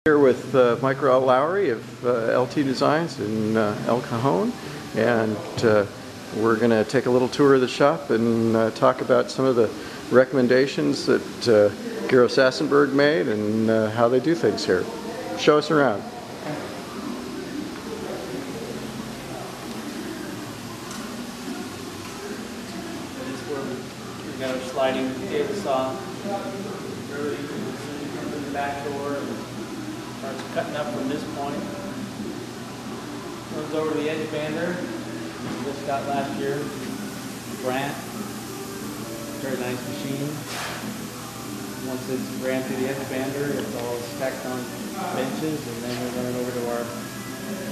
Here with Michael Lowry of LT Designs in El Cajon, and we're going to take a little tour of the shop and talk about some of the recommendations that Gero Sassenberg made and how they do things here. Show us around. This is where we got our sliding table saw. Early, you come to the back door and starts cutting up from this point. Goes over to the edge bander. Just got last year. Grant. Very nice machine. Once it's ran through the edge bander, it's all stacked on benches, and then we're running over to our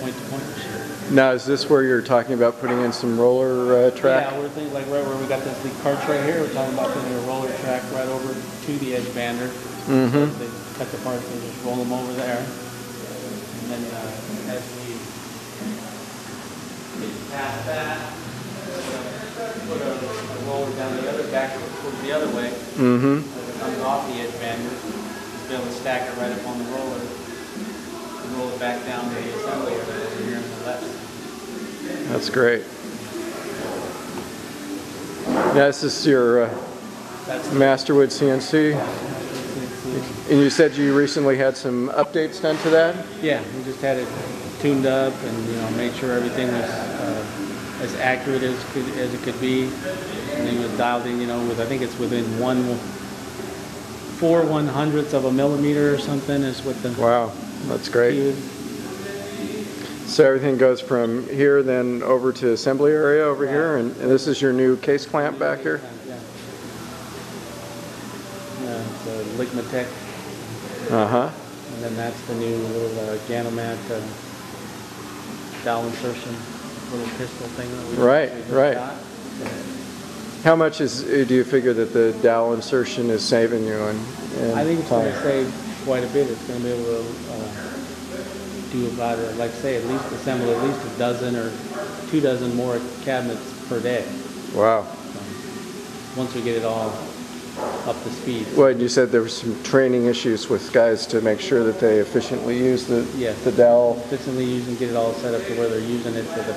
point-to-point machine. Now, is this where you're talking about putting in some roller track? Yeah, we're thinking like right where we got this big carts right here. We're talking about putting a roller track right over to the edge bander. Mm-hmm. They cut the parts and just roll them over there. And then as we get past that, put a roller down the other back towards the other way. Mm-hmm. As it comes off the edge bander, to be able to stack it right up on the roller and roll it back down to the assembly area over here on the left. That's great. Now, this is your Masterwood CNC. And you said you recently had some updates done to that? Yeah, we just had it tuned up and made sure everything was as accurate as it could be. And it was dialed in, with I think it's within 4/100ths of a millimeter or something is what the wow, that's great. So everything goes from here then over to assembly area over here, and this is your new case clamp back here? Yeah, the Ligmatech. Uh-huh. And then that's the new little Ganomat dowel insertion, little pistol thing that we Right. got. How much do you figure that the dowel insertion is saving you in I think it's time? going to save quite a bit. It's going to be able to do about, like say, at least assemble at least a dozen or 2 dozen more cabinets per day. Wow. Once we get it all up to speed. Well, you said there were some training issues with guys to make sure that they efficiently use the dowel. Efficiently use and get it all set up to where they're using it to the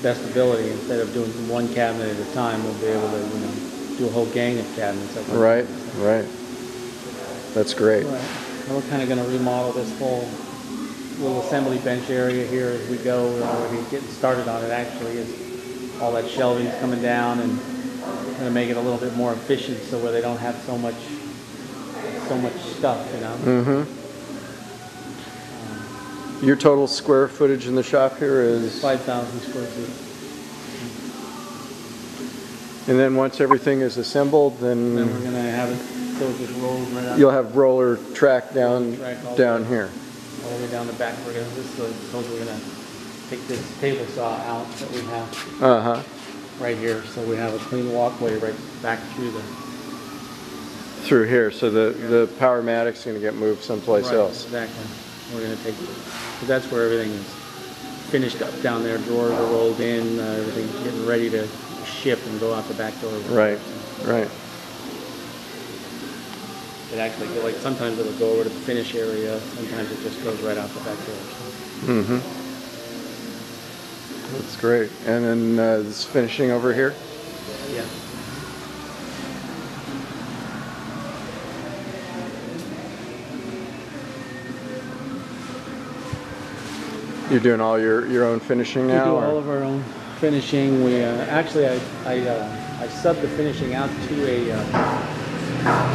best ability. Instead of doing one cabinet at a time, we'll be able to do a whole gang of cabinets. Right. That's great. Right. And we're kind of going to remodel this whole little assembly bench area here as we go. We're already getting started on it actually. Is all that shelving's coming down and going to make it a little bit more efficient, so where they don't have so much stuff, Mm-hmm. Your total square footage in the shop here is 5,000 square feet. And then once everything is assembled, then we're going to have it so it just rolls right out. You'll have roller track down here. All the way down the back. We're going to take this table saw out that we have. Right here, so we have a clean walkway right back through here, so the Powermatic's going to get moved someplace else. Exactly. We're going to take, because that's where everything is finished up down there. Drawers are rolled in, everything's getting ready to ship and go out the back door. Right. It actually, like sometimes it'll go over to the finish area. Sometimes it just goes right out the back door. So. Mm-hmm. That's great. And then this finishing over here? Yeah. You're doing all your own finishing now? We do all of our own finishing. We actually I subbed the finishing out to a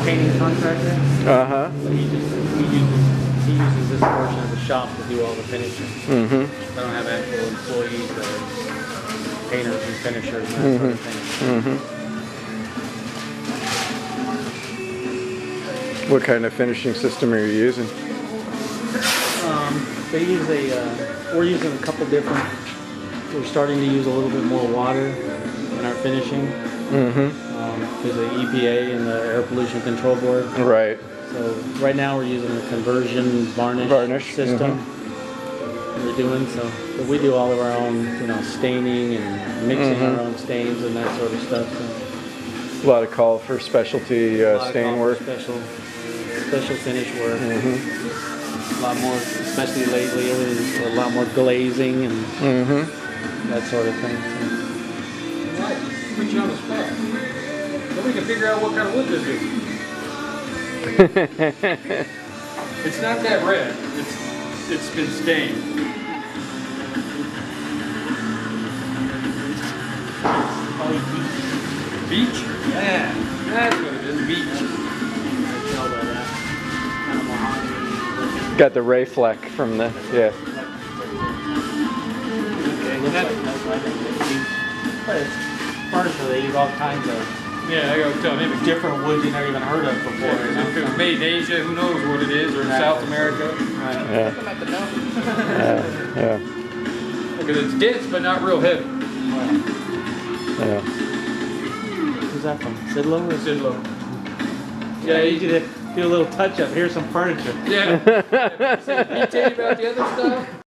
painting contractor. So he uses this portion of the shop to do all the finishing. I don't have actual employees that are painters and finishers and that sort of thing. What kind of finishing system are you using? They use we're using a couple different, we're starting to use a little bit more water in our finishing. Because of the EPA and the Air Pollution Control Board. Right. So right now we're using a conversion varnish system. We're doing so, but we do all of our own, staining and mixing our own stains and that sort of stuff. So. A lot of call for specialty stain work. Special finish work. lot more, especially lately, everything's a lot more glazing and that sort of thing. So. Right, put you on the spot. Nobody can figure out what kind of wood this is. It's not that red. It's been stained. Beach? Yeah, that's what it is. Beach. Got the ray fleck from the Furniture, they use all kinds of Yeah, I gotta tell him. different woods you never even heard of before. Yeah, if it was made in Asia, who knows what it is, or in South America. Yeah. Because it's dense, but not real heavy. Yeah. Who's that from? Sidlow or Sidlow. Yeah, you need to do a little touch up. Here's some furniture. Yeah. Did he tell you about the other stuff?